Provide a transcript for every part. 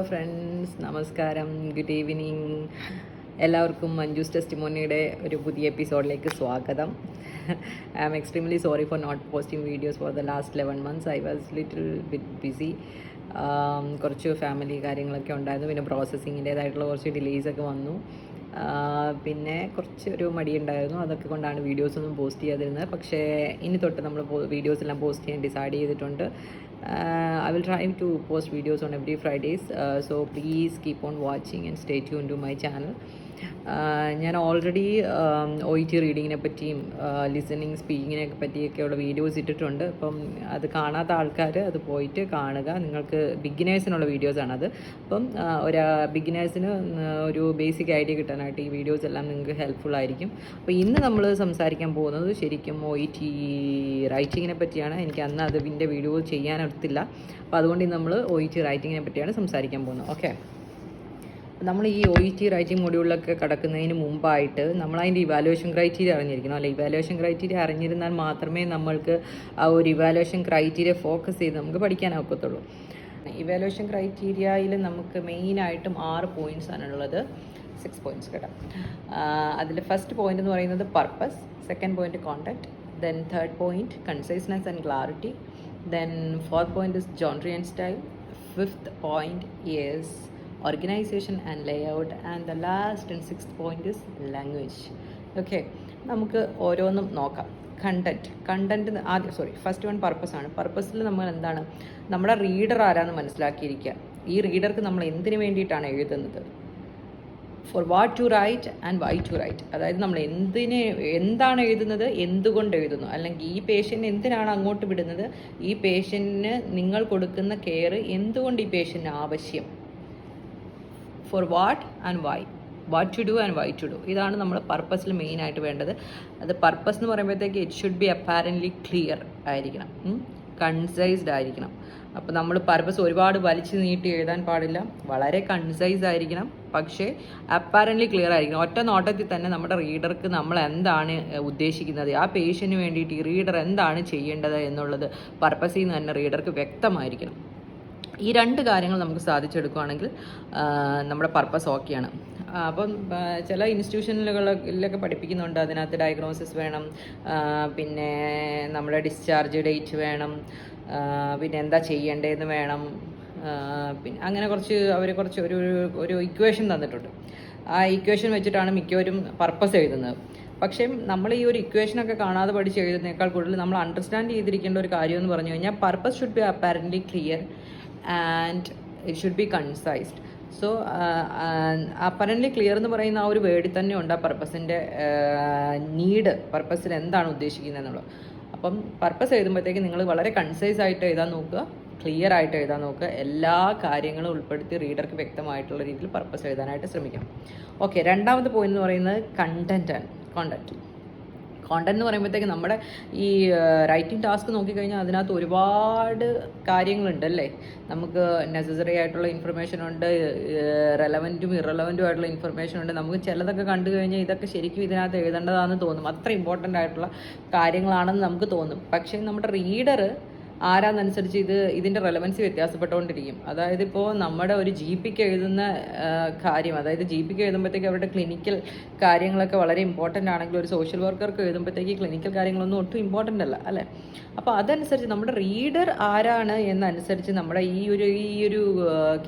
Friends, നമസ്കാരം, good evening. എല്ലാവർക്കും മഞ്ജൂസ് ടെസ്റ്റിമോണിയുടെ ഒരു പുതിയ എപ്പിസോഡിലേക്ക് സ്വാഗതം. I am extremely sorry for not posting videos for the last 11 months. I was little bit busy. കുറച്ച് ഫാമിലി കാര്യങ്ങളൊക്കെ ഉണ്ടായിരുന്നു. പിന്നെ പ്രോസസ്സിങ്ങിൻ്റേതായിട്ടുള്ള കുറച്ച് ഡിലേയ്സൊക്കെ വന്നു. പിന്നെ കുറച്ചൊരു മടിയുണ്ടായിരുന്നു. അതൊക്കെ കൊണ്ടാണ് വീഡിയോസൊന്നും പോസ്റ്റ് ചെയ്യാതിരുന്നത്. പക്ഷേ ഇനി തൊട്ട് നമ്മൾ വീഡിയോസ് എല്ലാം പോസ്റ്റ് ചെയ്യാൻ ഡിസൈഡ് ചെയ്തിട്ടുണ്ട്. I will try to post videos on every Fridays. So please keep on watching and stay tuned to my channel. ഞാൻ ഓൾറെഡി OET റീഡിങ്ങിനെ പറ്റിയും ലിസണിങ് സ്പീക്കിങ്ങിനെ പറ്റിയൊക്കെയുള്ള വീഡിയോസ് ഇട്ടിട്ടുണ്ട്. അപ്പം അത് കാണാത്ത ആൾക്കാർ അത് പോയിട്ട് കാണുക. നിങ്ങൾക്ക് ബിഗിനേഴ്സിനുള്ള വീഡിയോസാണത്. അപ്പം ഒരു ബിഗിനേഴ്സിന് ഒരു ബേസിക് ഐഡിയ കിട്ടാനായിട്ട് ഈ വീഡിയോസ് എല്ലാം നിങ്ങൾക്ക് ഹെൽപ്ഫുൾ ആയിരിക്കും. അപ്പോൾ ഇന്ന് നമ്മൾ സംസാരിക്കാൻ പോകുന്നത് ശരിക്കും OET റൈറ്റിങ്ങിനെ പറ്റിയാണ്. എനിക്ക് അന്ന് അതിൻ്റെ വീഡിയോ ചെയ്യാനൊത്തില്ല. അപ്പോൾ അതുകൊണ്ട് ഇന്ന് നമ്മൾ OET റൈറ്റിങ്ങിനെ പറ്റിയാണ് സംസാരിക്കാൻ പോകുന്നത്. ഓക്കെ, നമ്മൾ ഈ OET റൈറ്റിംഗ് മൊഡ്യൂളിലൊക്കെ കടക്കുന്നതിന് മുമ്പായിട്ട് നമ്മൾ അതിൻ്റെ ഇവാലുവേഷൻ ക്രൈറ്റീരിയ അറിഞ്ഞിരിക്കണം. അല്ല, ഇവാലുവേഷൻ ക്രൈറ്റീരിയ അറിഞ്ഞിരുന്നാൽ മാത്രമേ നമ്മൾക്ക് ആ ഒരു ഇവാലുവേഷൻ ക്രൈറ്റീരിയ ഫോക്കസ് ചെയ്ത് നമുക്ക് പഠിക്കാനാവത്തുള്ളൂ. ഇവാലുവേഷൻ ക്രൈറ്റീരിയയിൽ നമുക്ക് മെയിനായിട്ടും 6 പോയിൻറ്റ്സ് ആണുള്ളത്. 6 പോയിൻറ്റ്സ് കേട്ടോ. അതിൽ ഫസ്റ്റ് പോയിൻ്റ് എന്ന് പറയുന്നത് purpose, second point content, then third point conciseness and clarity, then fourth point is genre and style, fifth point is organization and layout, and the last and sixth point is language. Okay, നമുക്ക് ഓരോന്നും നോക്കാം. Content ആദ്യം first one purpose ആണ്. പർപ്പസിൽ നമ്മൾ എന്താണ്, നമ്മുടെ reader ആരാന്ന് മനസ്സിലാക്കിയിരിക്കുക. ഈ റീഡർക്ക് നമ്മൾ എന്തിനു വേണ്ടിയിട്ടാണ് എഴുതുന്നത്, for what to write and why to write. അതായത് നമ്മൾ എന്താണ് എഴുതുന്നത്, എന്തുകൊണ്ട് എഴുതുന്നു, അല്ലെങ്കിൽ ഈ പേഷ്യൻറ്റിന് എന്തിനാണ് അങ്ങോട്ട് വിടുന്നത്, ഈ പേഷ്യൻറ്റിന് നിങ്ങൾ കൊടുക്കുന്ന കെയർ എന്തുകൊണ്ട് ഈ പേഷ്യൻറ്റിന് ആവശ്യം, for what and why, what to do and why to do. ഇതാണ് നമ്മൾ പർപ്പസിൽ മെയിനായിട്ട് വേണ്ടത്. അത് പർപ്പസ് എന്ന് പറയുമ്പോഴത്തേക്ക് it should be apparently clear ആയിരിക്കണം, കൺസൈസ്ഡ് ആയിരിക്കണം. അപ്പോൾ നമ്മൾ പർപ്പസ് ഒരുപാട് വലിച്ചു നീട്ടി എഴുതാൻ പാടില്ല, വളരെ കൺസൈസ് ആയിരിക്കണം, പക്ഷേ അപ്പാരൻ്റ്ലി ക്ലിയർ ആയിരിക്കണം. ഒറ്റ നോട്ടത്തിൽ തന്നെ നമ്മുടെ റീഡർക്ക് നമ്മൾ എന്താണ് ഉദ്ദേശിക്കുന്നത്, ആ പേഷ്യന് വേണ്ടിയിട്ട് ഈ റീഡർ എന്താണ് ചെയ്യേണ്ടത് എന്നുള്ളത് പർപ്പസിൽ നിന്ന് തന്നെ റീഡർക്ക് വ്യക്തമായിരിക്കണം. ഈ രണ്ട് കാര്യങ്ങൾ നമുക്ക് സാധിച്ചെടുക്കുകയാണെങ്കിൽ നമ്മുടെ പർപ്പസ് ഓക്കെയാണ്. അപ്പം ചില ഇൻസ്റ്റിറ്റ്യൂഷനുകളിലൊക്കെ പഠിപ്പിക്കുന്നുണ്ട്, അതിനകത്ത് ഡയഗ്നോസിസ് വേണം, പിന്നെ നമ്മുടെ ഡിസ്ചാർജ് ഡേറ്റ് വേണം, പിന്നെ എന്താ ചെയ്യേണ്ടതെന്ന് വേണം, പിന്നെ അങ്ങനെ അവർ കുറച്ച് ഒരു ഇക്വേഷൻ തന്നിട്ടുണ്ട്. ആ ഇക്വേഷൻ വെച്ചിട്ടാണ് മിക്കവരും പർപ്പസ് എഴുതുന്നത്. പക്ഷേ നമ്മൾ ഈ ഒരു ഇക്വേഷനൊക്കെ കാണാതെ പഠിച്ച് എഴുതുന്നതിനേക്കാൾ കൂടുതൽ നമ്മൾ അണ്ടർസ്റ്റാൻഡ് ചെയ്തിരിക്കേണ്ട ഒരു കാര്യം എന്ന് പറഞ്ഞു കഴിഞ്ഞാൽ purpose should be apparently clear and it should be concised. So apparently clear എന്ന് പറയുന്ന ആ ഒരു വേർഡിൽ തന്നെ ഉണ്ട് ആ പർപ്പസിൻ്റെ നീഡ്, പർപ്പസിൽ എന്താണ് ഉദ്ദേശിക്കുന്നത് എന്നുള്ളത്. അപ്പം പർപ്പസ് എഴുതുമ്പോഴത്തേക്ക് നിങ്ങൾ വളരെ കൺസൈസ് ആയിട്ട് എഴുതാൻ നോക്കുക, ക്ലിയർ ആയിട്ട് എഴുതാൻ നോക്കുക, എല്ലാ കാര്യങ്ങളും ഉൾപ്പെടുത്തി റീഡർക്ക് വ്യക്തമായിട്ടുള്ള രീതിയിൽ പർപ്പസ് എഴുതാനായിട്ട് ശ്രമിക്കണം. ഓക്കെ, രണ്ടാമത്തെ പോയിന്റ് എന്ന് പറയുന്നത് കണ്ടൻറ്റാണ്. കോണ്ടന്റ് എന്ന് പറയുമ്പോഴത്തേക്ക് നമ്മുടെ ഈ റൈറ്റിംഗ് ടാസ്ക് നോക്കിക്കഴിഞ്ഞാൽ അതിനകത്ത് ഒരുപാട് കാര്യങ്ങളുണ്ടല്ലേ. നമുക്ക് നെസസറി ആയിട്ടുള്ള ഇൻഫർമേഷൻ ഉണ്ട്, റെലവൻറ്റും ഇറലവൻറ്റും ആയിട്ടുള്ള ഇൻഫർമേഷൻ ഉണ്ട്. നമുക്ക് ചിലതൊക്കെ കണ്ടു കഴിഞ്ഞാൽ ഇതൊക്കെ ശരിക്കും ഇതിനകത്ത് എഴുതേണ്ടതാണെന്ന് തോന്നും, അത്ര ഇമ്പോർട്ടൻ്റ് ആയിട്ടുള്ള കാര്യങ്ങളാണെന്ന് നമുക്ക് തോന്നും. പക്ഷേ നമ്മുടെ റീഡർ ആരാന്നനുസരിച്ച് ഇതിൻ്റെ റെലവൻസി വ്യത്യാസപ്പെട്ടുകൊണ്ടിരിക്കും. അതായത് ഇപ്പോൾ നമ്മുടെ ഒരു GPക്ക് എഴുതുന്ന കാര്യം, അതായത് GPക്ക് എഴുതുമ്പോഴത്തേക്ക് അവരുടെ ക്ലിനിക്കൽ കാര്യങ്ങളൊക്കെ വളരെ ഇമ്പോർട്ടൻ്റ് ആണെങ്കിൽ ഒരു സോഷ്യൽ വർക്കർക്ക് എഴുതുമ്പോഴത്തേക്ക് ക്ലിനിക്കൽ കാര്യങ്ങളൊന്നും ഒട്ടും ഇമ്പോർട്ടൻ്റ് അല്ല അല്ലേ. അപ്പോൾ അതനുസരിച്ച് നമ്മുടെ റീഡർ ആരാണ് എന്നനുസരിച്ച് നമ്മുടെ ഈ ഒരു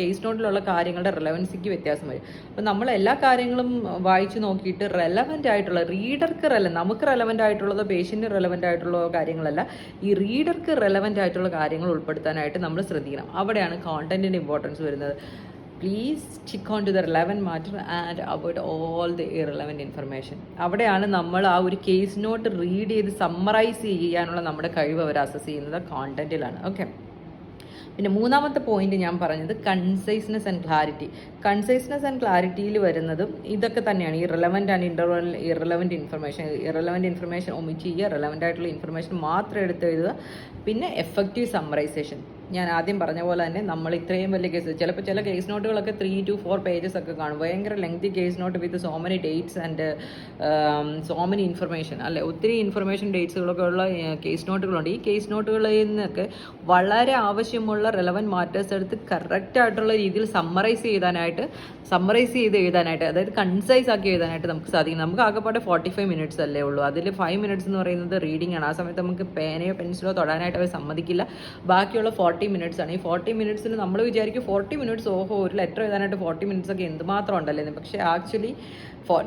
കേസ് നോട്ടിലുള്ള കാര്യങ്ങളുടെ റെലവൻസിക്ക് വ്യത്യാസം വരും. അപ്പോൾ നമ്മൾ എല്ലാ കാര്യങ്ങളും വായിച്ചു നോക്കിയിട്ട് റെലവൻ്റ് ആയിട്ടുള്ള റീഡർക്ക് നമുക്ക് റെലവൻ്റ് ആയിട്ടുള്ളതോ പേഷ്യൻറ്റിന് റെലവൻ്റ് ആയിട്ടുള്ള കാര്യങ്ങളല്ല, ഈ റീഡർക്ക് റെലവൻ്റ് ആയിട്ടുള്ള കാര്യങ്ങൾ ഉൾപ്പെടുത്താനായിട്ട് നമ്മൾ ശ്രദ്ധിക്കണം. അവിടെയാണ് കോണ്ടന്റിന്റെ ഇമ്പോർട്ടൻസ് വരുന്നത്. Please stick on to the relevant matter and avoid all the irrelevant information. അവിടെയാണ് നമ്മൾ ആ ഒരു കേസ് നോട്ട് റീഡ് ചെയ്ത് സമ്മറൈസ് ചെയ്യാനുള്ള നമ്മുടെ കഴിവ് അവർ അസസ് ചെയ്യുന്നത് കോണ്ടന്റിലാണ്. ഓക്കെ, പിന്നെ മൂന്നാമത്തെ പോയിന്റ് ഞാൻ പറഞ്ഞത് conciseness and clarity. Conciseness and ക്ലാരിറ്റിയിൽ വരുന്നതും ഇതൊക്കെ തന്നെയാണ്. ഈ relevant and irrelevant information omit ചെയ്യുക, റെലവൻ്റ് ആയിട്ടുള്ള ഇൻഫർമേഷൻ മാത്രം എടുത്ത് എഴുതുക. പിന്നെ എഫക്റ്റീവ് സമ്മറൈസേഷൻ, ഞാൻ ആദ്യം പറഞ്ഞ പോലെ തന്നെ നമ്മൾ ഇത്രയും വലിയ കേസ്, ചിലപ്പോൾ ചില കേസ് നോട്ടുകളൊക്കെ 3 to 4 pages ഒക്കെ കാണും. ഭയങ്കര lengthy case note with so many dates and so many information, അല്ലെ, ഒത്തിരി ഇൻഫർമേഷൻ ഡേറ്റ്സുകളൊക്കെ ഉള്ള കേസ് നോട്ടുകളുണ്ട്. ഈ കേസ് നോട്ടുകളിൽ നിന്നൊക്കെ വളരെ ആവശ്യമുള്ള റെലവൻറ്റ് മാറ്റേഴ്സ് എടുത്ത് കറക്റ്റായിട്ടുള്ള രീതിയിൽ സമ്മറൈസ് ചെയ്ത് എഴുതാനായിട്ട്, അതായത് കൺസൈസ് ആക്കി എഴുതാനായിട്ട് നമുക്ക് സാധിക്കും. നമുക്ക് ആകെപ്പാടെ 45 മിനിറ്റ്സ് അല്ലേ ഉള്ളൂ. അതിൽ 5 മിനിറ്റ്സ് എന്ന് പറയുന്നത് റീഡിംഗ് ആണ്. ആ സമയത്ത് നമുക്ക് പേനയോ പെൻസിലോ തൊടാനായിട്ട് അവർ സമ്മതിക്കില്ല. ബാക്കിയുള്ള 40 മിനിറ്റ്സ് ആണ്. ഈ 40 മിനിറ്റ്സിന് നമ്മൾ വിചാരിക്കും 40 മിനിറ്റ്സ്, ഓഹോ, ഒരു ലെറ്റർ എഴുതാനായിട്ട് 40 മിനിറ്റ്സ് ഒക്കെ എന്തുമാത്രം ഉണ്ടല്ലേ. പക്ഷേ ആക്ച്വലി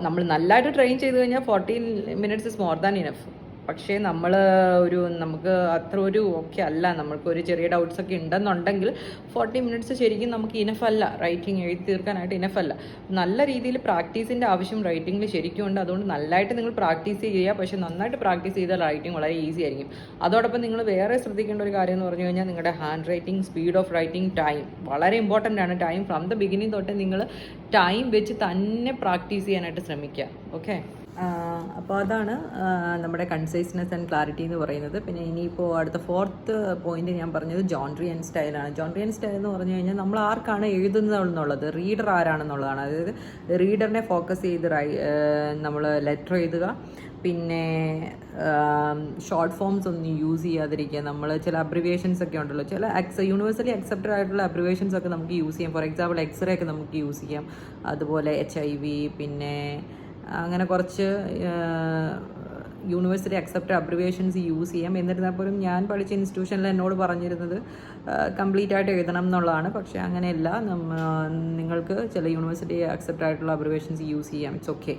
നമ്മൾ നല്ലതായിട്ട് ട്രെയിൻ ചെയ്ത് കഴിഞ്ഞാൽ 14 minutes is more than enough. പക്ഷേ നമുക്ക് അത്ര ഒരു ഓക്കെ അല്ല, നമ്മൾക്കൊരു ചെറിയ ഡൗട്ട്സ് ഒക്കെ ഉണ്ടെന്നുണ്ടെങ്കിൽ 40 മിനിറ്റ്സ് ശരിക്കും നമുക്ക് ഇനഫ് അല്ല, റൈറ്റിംഗ് എഴുതി തീർക്കാനായിട്ട് ഇനഫ് അല്ല. നല്ല രീതിയിൽ പ്രാക്ടീസിൻ്റെ ആവശ്യം റൈറ്റിംഗിൽ ശരിക്കും ഉണ്ട്. അതുകൊണ്ട് നല്ലതായിട്ട് നിങ്ങൾ പ്രാക്ടീസ് ചെയ്യുക. പക്ഷേ നന്നായിട്ട് പ്രാക്ടീസ് ചെയ്താൽ റൈറ്റിംഗ് വളരെ ഈസി ആയിരിക്കും. അതോടൊപ്പം നിങ്ങൾ വേറെ ശ്രദ്ധിക്കേണ്ട ഒരു കാര്യം എന്ന് പറഞ്ഞു കഴിഞ്ഞാൽ നിങ്ങളുടെ hand writing, speed of writing, time വളരെ ഇമ്പോർട്ടൻ്റ് ആണ്. ടൈം ഫ്രം ദ ബിഗിനിങ് തൊട്ട് നിങ്ങൾ ടൈം വെച്ച് തന്നെ പ്രാക്ടീസ് ചെയ്യാനായിട്ട് ശ്രമിക്കുക. ഓക്കെ, അപ്പോൾ അതാണ് നമ്മുടെ കൺസൈസ്നെസ് ആൻഡ് ക്ലാരിറ്റി എന്ന് പറയുന്നത്. പിന്നെ ഇനിയിപ്പോൾ അടുത്ത 4th പോയിന്റ് ഞാൻ പറഞ്ഞത് ജോൺട്രിയൻ സ്റ്റൈലാണ്. ജോൺട്രിയൻ സ്റ്റൈൽ എന്ന് പറഞ്ഞു കഴിഞ്ഞാൽ നമ്മൾ ആർക്കാണ് എഴുതുന്നതെന്നുള്ളത്, റീഡർ ആരാണെന്നുള്ളതാണ്. അതായത് റീഡറിനെ ഫോക്കസ് ചെയ്ത് നമ്മൾ ലെറ്റർ എഴുതുക. പിന്നെ ഷോർട്ട് ഫോംസ് ഒന്നും യൂസ് ചെയ്യാതിരിക്കുക. നമ്മൾ ചില അബ്രിവേഷൻസ് ഒക്കെ ഉണ്ടല്ലോ, ചില യൂണിവേഴ്സലി അക്സെപ്റ്റഡ് ആയിട്ടുള്ള അബ്രിവേഷൻസ് ഒക്കെ നമുക്ക് യൂസ് ചെയ്യാം. ഫോർ എക്സാമ്പിൾ എക്സ്റേ ഒക്കെ നമുക്ക് യൂസ് ചെയ്യാം. അതുപോലെ HIV, പിന്നെ അങ്ങനെ കുറച്ച് യൂണിവേഴ്സിറ്റി അക്സെപ്റ്റ് അബ്രിവേഷൻസ് യൂസ് ചെയ്യാം. എന്നിരുന്നാൽ പോലും ഞാൻ പഠിച്ച ഇൻസ്റ്റിറ്റ്യൂഷനിൽ എന്നോട് പറഞ്ഞിരുന്നത് കംപ്ലീറ്റ് ആയിട്ട് എഴുതണം എന്നുള്ളതാണ്. പക്ഷേ അങ്ങനെയല്ല, നിങ്ങൾക്ക് ചില യൂണിവേഴ്സിറ്റി അക്സെപ്റ്റ് ആയിട്ടുള്ള അബ്രിവേഷൻസ് യൂസ് ചെയ്യാം. It's okay.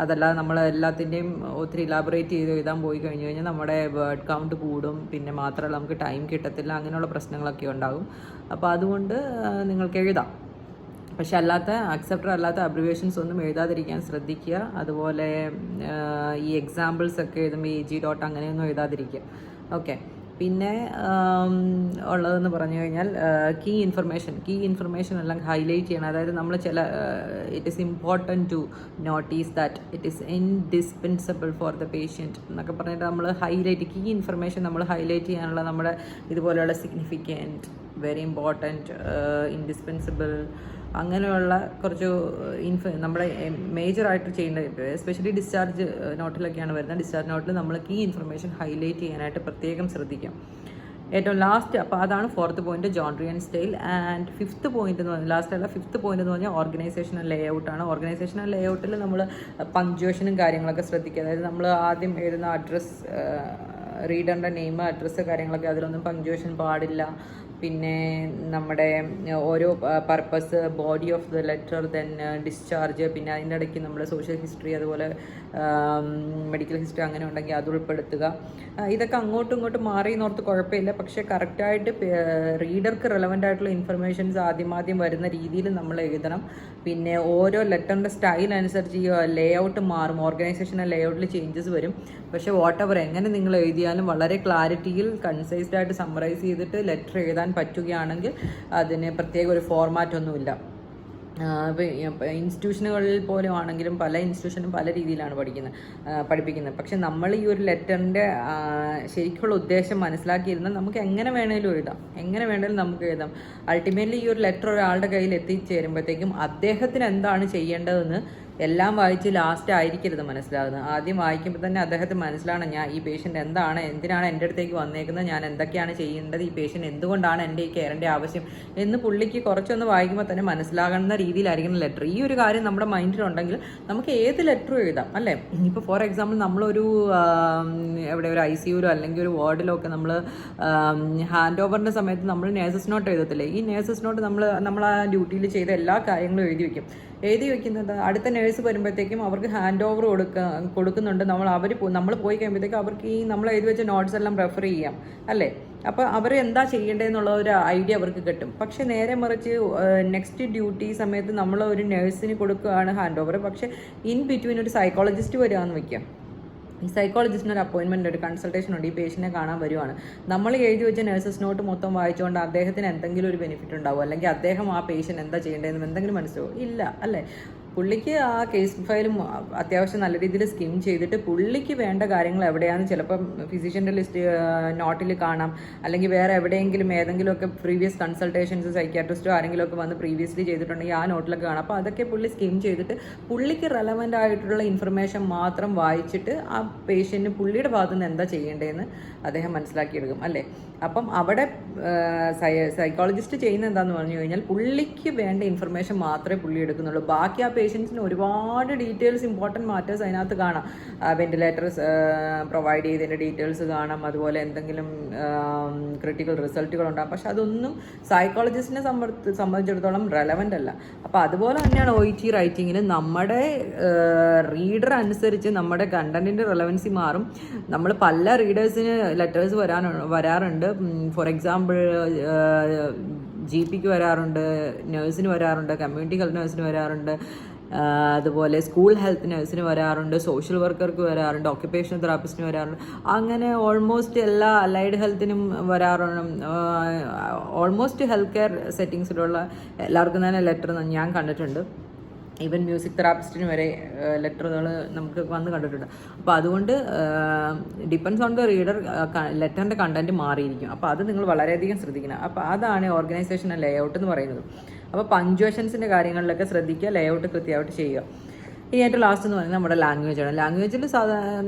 അതല്ലാതെ നമ്മൾ എല്ലാത്തിൻ്റെയും ഒത്തിരി ഇലാബറേറ്റ് ചെയ്ത് എഴുതാൻ പോയി കഴിഞ്ഞ് കഴിഞ്ഞാൽ നമ്മുടെ വേർഡ് കൗണ്ട് കൂടും. പിന്നെ മാത്രമല്ല നമുക്ക് ടൈം കിട്ടത്തില്ല. അങ്ങനെയുള്ള പ്രശ്നങ്ങളൊക്കെ ഉണ്ടാകും. അപ്പോൾ അതുകൊണ്ട് നിങ്ങൾക്ക് എഴുതാം. പക്ഷെ അക്സെപ്റ്റർ അല്ലാത്ത അബ്രിവേഷൻസ് ഒന്നും എഴുതാതിരിക്കാൻ ശ്രദ്ധിക്കുക. അതുപോലെ ഈ എക്സാമ്പിൾസ് ഒക്കെ എഴുതുമ്പോൾ AG ഡോട്ട് അങ്ങനെയൊന്നും എഴുതാതിരിക്കുക. ഓക്കെ, പിന്നെ ഉള്ളതെന്ന് പറഞ്ഞു കഴിഞ്ഞാൽ കീ ഇൻഫർമേഷൻ എല്ലാം ഹൈലൈറ്റ് ചെയ്യണം. അതായത് നമ്മൾ it is important to notice that it is indispensable for the patient എന്നൊക്കെ പറഞ്ഞിട്ട് നമ്മൾ കീ ഇൻഫർമേഷൻ നമ്മൾ ഹൈലൈറ്റ് ചെയ്യാനുള്ള നമ്മുടെ ഇതുപോലെയുള്ള സിഗ്നിഫിക്കൻറ്റ്, വെരി ഇമ്പോർട്ടൻറ്റ്, ഇൻഡിസ്പെൻസിബിൾ, അങ്ങനെയുള്ള കുറച്ച് നമ്മുടെ മേജറായിട്ട് ചെയ്യേണ്ടത്, എസ്പെഷ്യലി ഡിസ്ചാർജ് നോട്ടിലൊക്കെയാണ് വരുന്നത്. ഡിസ്ചാർജ് നോട്ടിൽ നമ്മൾ കീ ഇൻഫർമേഷൻ ഹൈലൈറ്റ് ചെയ്യാനായിട്ട് പ്രത്യേകം ശ്രദ്ധിക്കാം. ഏറ്റവും ലാസ്റ്റ്, അപ്പോൾ അതാണ് 4th പോയിന്റ്, ജോൺട്രിയൻ സ്റ്റൈൽ. ആൻഡ് 5th പോയിന്റ് എന്ന് പറഞ്ഞാൽ ലാസ്റ്റ് 5th പോയിന്റ് എന്ന് പറഞ്ഞാൽ ഓർഗനൈസേഷണൽ ലേ ഔട്ടാണ്. ഓർഗനൈസേഷണൽ ലേ ഔട്ടിൽ നമ്മൾ പങ്ക്ച്വേഷനും കാര്യങ്ങളൊക്കെ ശ്രദ്ധിക്കുക. അതായത് നമ്മൾ ആദ്യം എഴുതുന്ന അഡ്രസ്സ്, റീഡറിൻ്റെ നെയിം, അഡ്രസ്സ്, കാര്യങ്ങളൊക്കെ അതിലൊന്നും പങ്ക്ച്വേഷൻ പാടില്ല. പിന്നെ നമ്മുടെ ഓരോ purpose, body of the letter, then discharge, പിന്നെ അതിൻ്റെ ഇടയ്ക്ക് നമ്മുടെ സോഷ്യൽ ഹിസ്റ്ററി, അതുപോലെ മെഡിക്കൽ ഹിസ്റ്ററി അങ്ങനെ ഉണ്ടെങ്കിൽ അത് ഉൾപ്പെടുത്തുക. ഇതൊക്കെ അങ്ങോട്ടും ഇങ്ങോട്ടും മാറി എന്നോർത്ത് കുഴപ്പമില്ല. പക്ഷേ കറക്റ്റായിട്ട് റീഡർക്ക് റെലവൻ്റ് ആയിട്ടുള്ള ഇൻഫർമേഷൻസ് ആദ്യം വരുന്ന രീതിയിൽ നമ്മൾ എഴുതണം. പിന്നെ ഓരോ ലെറ്ററിൻ്റെ സ്റ്റൈൽ അനുസരിച്ച് ലേ ഔട്ട് മാറും, ഓർഗനൈസേഷണൽ ലേ ഔട്ടിൽ ചേഞ്ചസ് വരും. പക്ഷേ എങ്ങനെ നിങ്ങൾ എഴുതിയാലും വളരെ ക്ലാരിറ്റിയിൽ കൺസൈസ്ഡ് ആയിട്ട് സമ്മറൈസ് ചെയ്തിട്ട് ലെറ്റർ എഴുതാൻ പറ്റുകയാണെങ്കിൽ അതിന് പ്രത്യേക ഒരു ഫോർമാറ്റ് ഒന്നുമില്ല. ഇൻസ്റ്റിറ്റ്യൂഷനുകളിൽ പോലും ആണെങ്കിലും പല ഇൻസ്റ്റിറ്റ്യൂഷനും പല രീതിയിലാണ് പഠിപ്പിക്കുന്നത്. പക്ഷെ നമ്മൾ ഈ ഒരു ലെറ്ററിൻ്റെ ശരിക്കുള്ള ഉദ്ദേശം മനസ്സിലാക്കിയിരുന്നാൽ നമുക്ക് എങ്ങനെ വേണേലും നമുക്ക് എഴുതാം. അൾട്ടിമേറ്റ്ലി ഈ ഒരു ലെറ്റർ ഒരാളുടെ കയ്യിൽ എത്തിച്ചേരുമ്പോഴത്തേക്കും അദ്ദേഹത്തിന് എന്താണ് ചെയ്യേണ്ടതെന്ന് എല്ലാം വായിച്ച് ലാസ്റ്റ് ആയിരിക്കരുത് മനസ്സിലാകുന്നത്. ആദ്യം വായിക്കുമ്പോൾ തന്നെ അദ്ദേഹത്തിന് മനസ്സിലാകണം, ഈ പേഷ്യൻ്റ് എന്തിനാണ് എൻ്റെ അടുത്തേക്ക് വന്നേക്കുന്നത്, ഞാൻ എന്തൊക്കെയാണ് ചെയ്യേണ്ടത്, ഈ പേഷ്യൻ്റ് എന്തുകൊണ്ടാണ് എൻ്റെ ഈ കെയറിൻ്റെ ആവശ്യം എന്ന് പുള്ളിക്ക് കുറച്ചൊന്ന് വായിക്കുമ്പോൾ തന്നെ മനസ്സിലാകുന്ന രീതിയിലായിരിക്കണം ലെറ്റർ. ഈ ഒരു കാര്യം നമ്മുടെ മൈൻഡിലുണ്ടെങ്കിൽ നമുക്ക് ഏത് ലെറ്ററും എഴുതാം, അല്ലേ? ഇപ്പോൾ ഫോർ എക്സാമ്പിൾ നമ്മളൊരു ഒരു ICU അല്ലെങ്കിൽ ഒരു വാർഡിലോ ഒക്കെ നമ്മൾ ഹാൻഡ് ഓവറിൻ്റെ സമയത്ത് നമ്മൾ നേഴ്സസ് നോട്ട് എഴുതത്തില്ലേ? ഈ നേഴ്സസ് നോട്ട് നമ്മൾ ആ ഡ്യൂട്ടിയിൽ ചെയ്ത എല്ലാ കാര്യങ്ങളും എഴുതി വെക്കുന്നത് അടുത്ത നേഴ്സ് വരുമ്പോഴത്തേക്കും അവർക്ക് ഹാൻഡ് ഓവർ കൊടുക്കുന്നുണ്ട്. നമ്മൾ പോയി കഴിയുമ്പോഴത്തേക്കും അവർക്ക് ഈ നമ്മൾ എഴുതി വെച്ച നോട്ട്സ് എല്ലാം റെഫർ ചെയ്യാം, അല്ലേ? അപ്പോൾ അവർ എന്താ ചെയ്യേണ്ടതെന്നുള്ള ഒരു ഐഡിയ അവർക്ക് കിട്ടും. പക്ഷേ നേരെ മറിച്ച് നെക്സ്റ്റ് ഡ്യൂട്ടി സമയത്ത് നമ്മൾ ഒരു നേഴ്സിന് കൊടുക്കുകയാണ് ഹാൻഡ് ഓവർ. പക്ഷേ ഇൻ ബിറ്റ്വീൻ ഒരു സൈക്കോളജിസ്റ്റ് വരികയെന്ന് വയ്ക്കാം. ഈ സൈക്കോളജിസ്റ്റിന് ഒരു അപ്പോയിൻമെൻ്റ്, ഒരു കൺസൾട്ടേഷൻ ഉണ്ട്. ഈ പേഷ്യൻറ്റിനെ കാണാൻ വരുവാണ്. നമ്മൾ എഴുതി വെച്ച നഴ്സസ് നോട്ട് മൊത്തം വായിച്ചുകൊണ്ട് അദ്ദേഹത്തിന് എന്തെങ്കിലും ഒരു ബെനിഫിറ്റ് ഉണ്ടാവും, അല്ലെങ്കിൽ അദ്ദേഹം ആ പേഷ്യൻ്റ് എന്താ ചെയ്യേണ്ടതെന്ന് എന്തെങ്കിലും മനസ്സിലാവും? ഇല്ല, അല്ലേ? പുള്ളിക്ക് ആ കേസ് ഫയലും അത്യാവശ്യം നല്ല രീതിയിൽ സ്കിം ചെയ്തിട്ട് പുള്ളിക്ക് വേണ്ട കാര്യങ്ങൾ എവിടെയാണെന്ന് ചിലപ്പം ഫിസിഷ്യൻ്റെ ലിസ്റ്റ് നോട്ടിൽ കാണാം, അല്ലെങ്കിൽ വേറെ എവിടെയെങ്കിലും ഏതെങ്കിലുമൊക്കെ പ്രീവിയസ് കൺസൾട്ടേഷൻസ് സൈക്യാട്രിസ്റ്റോ ആരെങ്കിലുമൊക്കെ വന്ന് പ്രീവിയസ്ലി ചെയ്തിട്ടുണ്ടെങ്കിൽ ആ നോട്ടിലൊക്കെ കാണാം. അപ്പോൾ അതൊക്കെ പുള്ളി സ്കിം ചെയ്തിട്ട് പുള്ളിക്ക് റെലവൻ്റ് ആയിട്ടുള്ള ഇൻഫർമേഷൻ മാത്രം വായിച്ചിട്ട് ആ പേഷ്യൻറ്റിന് പുള്ളിയുടെ ഭാഗത്തു നിന്ന് എന്താ ചെയ്യേണ്ടതെന്ന് അദ്ദേഹം മനസ്സിലാക്കിയെടുക്കും അല്ലേ. അപ്പം അവിടെ സൈക്കോളജിസ്റ്റ് ചെയ്യുന്ന എന്താണെന്ന് പറഞ്ഞു കഴിഞ്ഞാൽ പുള്ളിക്ക് വേണ്ട ഇൻഫർമേഷൻ മാത്രമേ പുള്ളി എടുക്കുന്നുള്ളൂ. ബാക്കി ആ പേഷ്യൻസിന് ഒരുപാട് ഡീറ്റെയിൽസ്, ഇമ്പോർട്ടൻറ്റ് മാറ്റേഴ്സ് അതിനകത്ത് കാണാം. വെന്റിലേറ്റർസ് പ്രൊവൈഡ് ചെയ്തതിൻ്റെ ഡീറ്റെയിൽസ് കാണാം, അതുപോലെ എന്തെങ്കിലും ക്രിട്ടിക്കൽ റിസൾട്ടുകൾ ഉണ്ടാകും. പക്ഷെ അതൊന്നും സൈക്കോളജിസ്റ്റിനെ സംബന്ധിച്ചിടത്തോളം റെലവൻ്റ് അല്ല. അപ്പോൾ അതുപോലെ തന്നെയാണ് OET റൈറ്റിങ്ങിന് നമ്മുടെ റീഡർ അനുസരിച്ച് നമ്മുടെ കണ്ടന്റിൻ്റെ റെലവൻസി മാറും. നമ്മൾ പല റീഡേഴ്സിന് ലെറ്റേഴ്സ് വരാറുണ്ട്. ഫോർ എക്സാമ്പിൾ GPക്ക് വരാറുണ്ട്, നേഴ്സിന് വരാറുണ്ട്, കമ്മ്യൂണിറ്റി ഹെൽത്ത് നേഴ്സിന് വരാറുണ്ട്, അതുപോലെ സ്കൂൾ ഹെൽത്ത് നേഴ്സിന് വരാറുണ്ട്, സോഷ്യൽ വർക്കർക്ക് വരാറുണ്ട്, ഓക്യുപ്പേഷണൽ തെറാപ്പിസ്റ്റിന് വരാറുണ്ട്. അങ്ങനെ ഓൾമോസ്റ്റ് എല്ലാ അലൈഡ് ഹെൽത്തിനും വരാറുണ്ട്. ഓൾമോസ്റ്റ് ഹെൽത്ത് കെയർ സെറ്റിങ്സിലുള്ള എല്ലാവർക്കും തന്നെ ലെറ്റർ ഞാൻ കണ്ടിട്ടുണ്ട്. ഈവൻ മ്യൂസിക് തെറാപ്പിസ്റ്റിന് വരെ ലെറ്ററുകൾ നമുക്ക് വന്ന് കണ്ടിട്ടുണ്ട്. അപ്പോൾ അതുകൊണ്ട് ഡിപ്പെൻസ് ഓൺ ദ റീഡർ ലെറ്ററിൻ്റെ കണ്ടൻറ്റ് മാറിയിരിക്കും. അപ്പോൾ അത് നിങ്ങൾ വളരെയധികം ശ്രദ്ധിക്കണം. അപ്പോൾ അതാണ് ഓർഗനൈസേഷൻ ലേഔട്ട് എന്ന് പറയുന്നത്. അപ്പോൾ പങ്ക്ച്വേഷൻസിൻ്റെ കാര്യങ്ങളിലൊക്കെ ശ്രദ്ധിക്കുക, ലേഔട്ട് കൃത്യമായിട്ട് ചെയ്യുക. ഇനി ഏറ്റവും ലാസ്റ്റ് എന്ന് പറയുന്നത് നമ്മുടെ ലാംഗ്വേജാണ്. ലാംഗ്വേജിൽ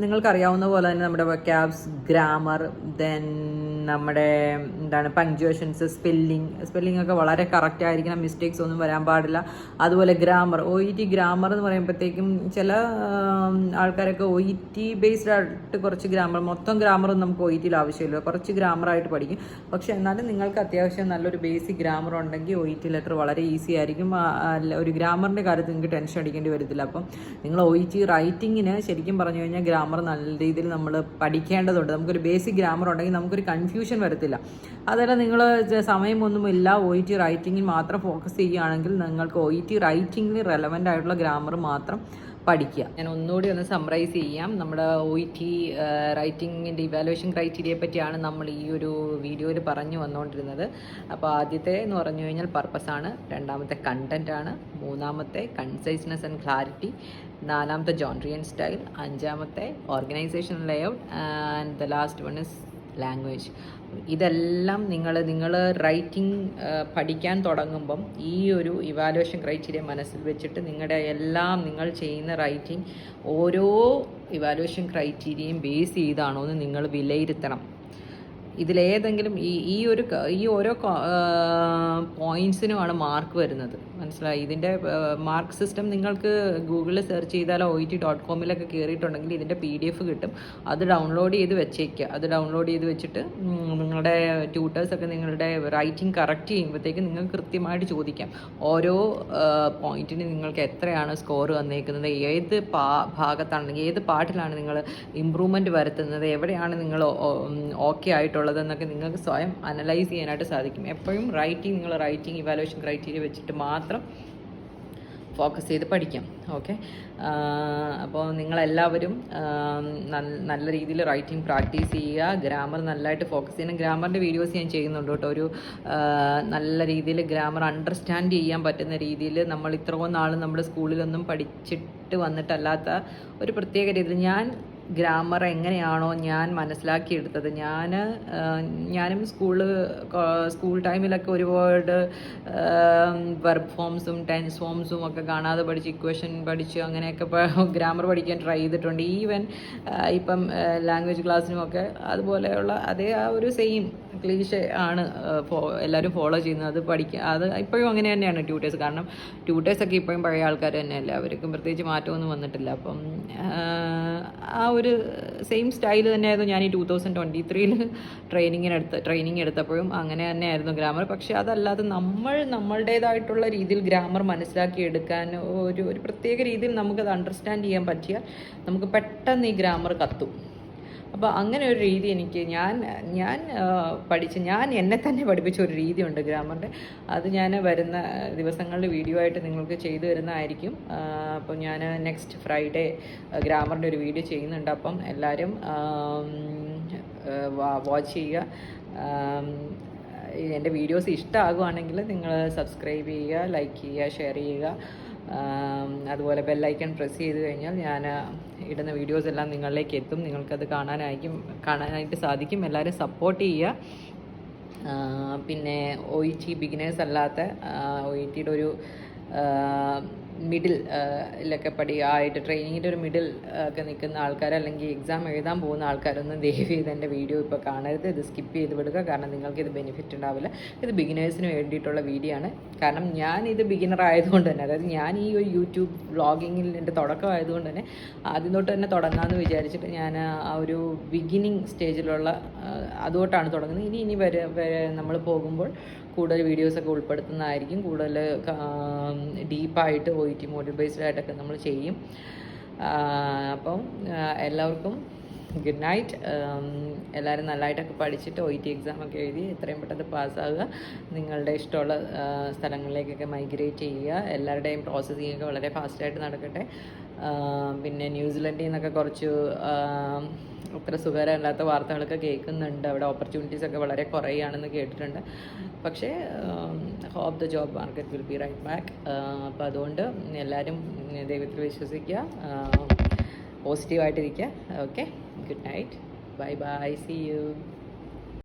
നിങ്ങൾക്കറിയാവുന്ന പോലെ തന്നെ നമ്മുടെ വൊക്കാബ്സ്, ഗ്രാമർ, ദെൻ നമ്മുടെ എന്താണ് പങ്ക്ച്വേഷൻസ്, സ്പെല്ലിംഗ് ഒക്കെ വളരെ കറക്റ്റ് ആയിരിക്കണം, മിസ്റ്റേക്സ് ഒന്നും വരാൻ പാടില്ല. അതുപോലെ ഗ്രാമർ, OET ഗ്രാമർ എന്ന് പറയുമ്പോഴത്തേക്കും ചില ആൾക്കാരൊക്കെ OET ബേസ്ഡ് ആയിട്ട് കുറച്ച് ഗ്രാമർ, മൊത്തം ഗ്രാമറൊന്നും നമുക്ക് OETയിൽ ആവശ്യമില്ല, കുറച്ച് ഗ്രാമറായിട്ട് പഠിക്കും. പക്ഷേ എന്നാലും നിങ്ങൾക്ക് അത്യാവശ്യം നല്ലൊരു ബേസിക് ഗ്രാമർ ഉണ്ടെങ്കിൽ OET ലെറ്റർ വളരെ ഈസി ആയിരിക്കും. ഒരു ഗ്രാമറിൻ്റെ കാര്യത്തിൽ നിങ്ങൾക്ക് ടെൻഷൻ അടിക്കേണ്ടി വരത്തില്ല. അപ്പം നിങ്ങൾ OET റൈറ്റിങ്ങിന് ശരിക്കും പറഞ്ഞു കഴിഞ്ഞാൽ ഗ്രാമർ നല്ല രീതിയിൽ നമ്മൾ പഠിക്കേണ്ടതുണ്ട്. നമുക്കൊരു ബേസിക് ഗ്രാമർ ഉണ്ടെങ്കിൽ നമുക്കൊരു കൺഫ്യൂഷൻ വരത്തില്ല. അതല്ല നിങ്ങൾ സമയമൊന്നുമില്ല OET റൈറ്റിങ്ങിൽ മാത്രം ഫോക്കസ് ചെയ്യുകയാണെങ്കിൽ നിങ്ങൾക്ക് OET റൈറ്റിങ്ങിൽ റെലവൻ്റ് ആയിട്ടുള്ള ഗ്രാമർ മാത്രം പഠിക്കുക. ഞാൻ ഒന്നുകൂടി ഒന്ന് സമ്മറൈസ് ചെയ്യാം. നമ്മുടെ OET റൈറ്റിങ്ങിൻ്റെ ഇവാലുവേഷൻ ക്രൈറ്റീരിയയെ പറ്റിയാണ് നമ്മൾ ഈ ഒരു വീഡിയോയിൽ പറഞ്ഞു വന്നുകൊണ്ടിരുന്നത്. അപ്പോൾ ആദ്യത്തെ എന്ന് പറഞ്ഞു കഴിഞ്ഞാൽ പർപ്പസാണ്, രണ്ടാമത്തെ കണ്ടൻ്റ് ആണ്, മൂന്നാമത്തെ കൺസൈസ്നെസ് ആൻഡ് ക്ലാരിറ്റി, നാലാമത്തെ ജോൺറി ആൻഡ് സ്റ്റൈൽ, അഞ്ചാമത്തെ organisation layout, and the last one is language. ഇതെല്ലാം നിങ്ങൾ റൈറ്റിംഗ് പഠിക്കാൻ തുടങ്ങുമ്പം ഈ ഒരു ഇവാലുവേഷൻ ക്രൈറ്റീരിയ മനസ്സിൽ വെച്ചിട്ട് നിങ്ങൾ ചെയ്യുന്ന റൈറ്റിംഗ് ഓരോ ഇവാലുവേഷൻ ക്രൈറ്റീരിയയും ബേസ് ചെയ്താണോ എന്ന് നിങ്ങൾ വിലയിരുത്തണം. ഇതിലേതെങ്കിലും ഈ ഓരോ പോയിൻറ്റ്സിനുമാണ് മാർക്ക് വരുന്നത്. മനസ്സിലായി? ഇതിൻ്റെ മാർക്ക് സിസ്റ്റം നിങ്ങൾക്ക് ഗൂഗിളിൽ സെർച്ച് ചെയ്താലോ OET.com കയറിയിട്ടുണ്ടെങ്കിൽ ഇതിൻ്റെ PDF കിട്ടും. അത് ഡൗൺലോഡ് ചെയ്ത് വെച്ചേക്കുക. അത് ഡൗൺലോഡ് ചെയ്ത് വെച്ചിട്ട് നിങ്ങളുടെ ട്യൂട്ടേഴ്സൊക്കെ നിങ്ങളുടെ റൈറ്റിംഗ് കറക്റ്റ് ചെയ്യുമ്പോഴത്തേക്ക് നിങ്ങൾക്ക് കൃത്യമായിട്ട് ചോദിക്കാം ഓരോ പോയിൻറ്റിന് നിങ്ങൾക്ക് എത്രയാണ് സ്കോർ വന്നേക്കുന്നത്, ഏത് ഭാഗത്താണ്, ഏത് പാർട്ടിലാണ് നിങ്ങൾ ഇമ്പ്രൂവ്മെൻറ്റ് വരുത്തുന്നത്, എവിടെയാണ് നിങ്ങൾ ഓക്കെ ആയിട്ടുള്ളതെന്നൊക്കെ നിങ്ങൾക്ക് സ്വയം അനലൈസ് ചെയ്യാനായിട്ട് സാധിക്കും. എപ്പോഴും നിങ്ങൾ റൈറ്റിംഗ് ഇവാലുവേഷൻ ക്രൈറ്റീരിയ വെച്ചിട്ട് മാത്രം ഫോക്കസ് ചെയ്ത് പഠിക്കാം. ഓക്കെ, അപ്പോൾ നിങ്ങളെല്ലാവരും നല്ല രീതിയിൽ റൈറ്റിംഗ് പ്രാക്ടീസ് ചെയ്യുക, ഗ്രാമർ നല്ലതായിട്ട് ഫോക്കസ് ചെയ്യണം. ഗ്രാമറിൻ്റെ വീഡിയോസ് ഞാൻ ചെയ്യുന്നുണ്ട് കേട്ടോ. ഒരു നല്ല രീതിയിൽ ഗ്രാമർ അണ്ടർസ്റ്റാൻഡ് ചെയ്യാൻ പറ്റുന്ന രീതിയിൽ നമ്മൾ ഇത്രയും നാളും നമ്മുടെ സ്കൂളിലൊന്നും പഠിച്ചിട്ട് വന്നിട്ടല്ലാത്ത ഒരു പ്രത്യേക രീതിയിൽ ഗ്രാമർ എങ്ങനെയാണോ ഞാൻ മനസ്സിലാക്കിയെടുത്തത്, ഞാനും സ്കൂൾ ടൈമിലൊക്കെ ഒരുപാട് വെർബ് ഫോംസും ടെൻസ് ഫോംസും ഒക്കെ കാണാതെ പഠിച്ച് ഇക്വേഷൻ പഠിച്ച് അങ്ങനെയൊക്കെ ഗ്രാമർ പഠിക്കാൻ ട്രൈ ചെയ്തിട്ടുണ്ട്. ഈവൻ ഇപ്പം ലാംഗ്വേജ് ക്ലാസ്സിനുമൊക്കെ അതുപോലെയുള്ള അതേ ആ ഒരു സെയിം ക്ലീഷ ആണ് എല്ലാവരും ഫോളോ ചെയ്യുന്നത്. അത് അത് ഇപ്പോഴും അങ്ങനെ തന്നെയാണ് ട്യൂട്ടേഴ്സ്. കാരണം ട്യൂട്ടേഴ്സൊക്കെ ഇപ്പോഴും പഴയ ആൾക്കാർ തന്നെയല്ലേ, അവർക്കും പ്രത്യേകിച്ച് മാറ്റമൊന്നും വന്നിട്ടില്ല. അപ്പം ആ ഒരു സെയിം സ്റ്റൈൽ തന്നെയായിരുന്നു ഞാൻ ഈ 2023 ട്രെയിനിങ് എടുത്തപ്പോഴും അങ്ങനെ തന്നെയായിരുന്നു ഗ്രാമർ. പക്ഷേ അതല്ലാതെ നമ്മളുടേതായിട്ടുള്ള രീതിയിൽ ഗ്രാമർ മനസ്സിലാക്കി എടുക്കാൻ ഒരു പ്രത്യേക രീതിയിൽ നമുക്കത് അണ്ടർസ്റ്റാൻഡ് ചെയ്യാൻ പറ്റിയാൽ നമുക്ക് പെട്ടെന്ന് ഈ ഗ്രാമർ കത്തും. അപ്പോൾ അങ്ങനെ ഒരു രീതി ഞാൻ എന്നെ തന്നെ പഠിപ്പിച്ച ഒരു രീതിയുണ്ട് ഗ്രാമറിൻ്റെ. അത് ഞാൻ വരുന്ന ദിവസങ്ങളിൽ വീഡിയോ ആയിട്ട് നിങ്ങൾക്ക് ചെയ്തു തരുന്നതായിരിക്കും. അപ്പോൾ ഞാൻ നെക്സ്റ്റ് ഫ്രൈഡേ ഗ്രാമറിൻ്റെ ഒരു വീഡിയോ ചെയ്യുന്നുണ്ട്. അപ്പം എല്ലാവരും വാച്ച് ചെയ്യുക. എൻ്റെ വീഡിയോസ് ഇഷ്ടമാകുവാണെങ്കിൽ നിങ്ങൾ സബ്സ്ക്രൈബ് ചെയ്യുക, ലൈക്ക് ചെയ്യുക, ഷെയർ ചെയ്യുക. അതുപോലെ ബെല്ലൈക്കൺ പ്രസ് ചെയ്ത് കഴിഞ്ഞാൽ ഞാൻ ഇടുന്ന വീഡിയോസ് എല്ലാം നിങ്ങളിലേക്ക് എത്തും. നിങ്ങൾക്കത് കാണാനായിട്ട് സാധിക്കും. എല്ലാവരും സപ്പോർട്ട് ചെയ്യുക. പിന്നെ OET ബിഗിനേഴ്സ് അല്ലാത്ത OETയുടെ ഒരു മിഡിൽ ലൊക്കെ ആയിട്ട് ട്രെയിനിങ്ങിൻ്റെ ഒരു മിഡിൽ ഒക്കെ നിൽക്കുന്ന ആൾക്കാർ, അല്ലെങ്കിൽ എക്സാം എഴുതാൻ പോകുന്ന ആൾക്കാരൊന്നും ദയവ് ചെയ്ത് എൻ്റെ വീഡിയോ ഇപ്പോൾ കാണരുത്. ഇത് സ്കിപ്പ് ചെയ്ത് വിടുക. കാരണം നിങ്ങൾക്കിത് ബെനിഫിറ്റ് ഉണ്ടാവില്ല. ഇത് ബിഗിനേഴ്സിന് വേണ്ടിയിട്ടുള്ള വീഡിയോ ആണ്. കാരണം ഞാനിത് ബിഗിനർ ആയതുകൊണ്ട് തന്നെ, അതായത് ഞാൻ ഈ ഒരു യൂട്യൂബ് വ്ളോഗിങ്ങിൽ എൻ്റെ തുടക്കമായതുകൊണ്ട് തന്നെ ആദ്യം തൊട്ട് തന്നെ തുടങ്ങാമെന്ന് വിചാരിച്ചിട്ട് ഞാൻ ആ ഒരു ബിഗിനിങ് സ്റ്റേജിലുള്ള അതുകൊണ്ടാണ് തുടങ്ങുന്നത്. ഇനി വരെ നമ്മൾ പോകുമ്പോൾ കൂടുതൽ വീഡിയോസൊക്കെ ഉൾപ്പെടുത്തുന്നതായിരിക്കും. കൂടുതൽ ഡീപ്പായിട്ട് OET മോഡ്യൂൾ ബേസ്ഡ് ആയിട്ടൊക്കെ നമ്മൾ ചെയ്യും. അപ്പം എല്ലാവർക്കും ഗുഡ് നൈറ്റ്. എല്ലാവരും നല്ലതായിട്ടൊക്കെ പഠിച്ചിട്ട് OET എക്സാമൊക്കെ എഴുതി എത്രയും പെട്ടെന്ന് പാസ്സാകുക. നിങ്ങളുടെ ഇഷ്ടമുള്ള സ്ഥലങ്ങളിലേക്കൊക്കെ മൈഗ്രേറ്റ് ചെയ്യുക. എല്ലാവരുടെയും പ്രോസസ്സിംഗ് ഒക്കെ വളരെ ഫാസ്റ്റായിട്ട് നടക്കട്ടെ. പിന്നെ ന്യൂസിലൻഡിൽ നിന്നൊക്കെ കുറച്ച് അത്ര സുഖകരമല്ലാത്ത വാർത്തകളൊക്കെ കേൾക്കുന്നുണ്ട്. അവിടെ ഓപ്പർച്യൂണിറ്റീസൊക്കെ വളരെ കുറയുകയാണെന്ന് കേട്ടിട്ടുണ്ട്. പക്ഷേ hope the job market will be right back. അപ്പോൾ അതുകൊണ്ട് എല്ലാവരും ദൈവത്തിൽ വിശ്വസിക്കുക, പോസിറ്റീവായിട്ടിരിക്കുക. Okay, good night, bye bye, see U.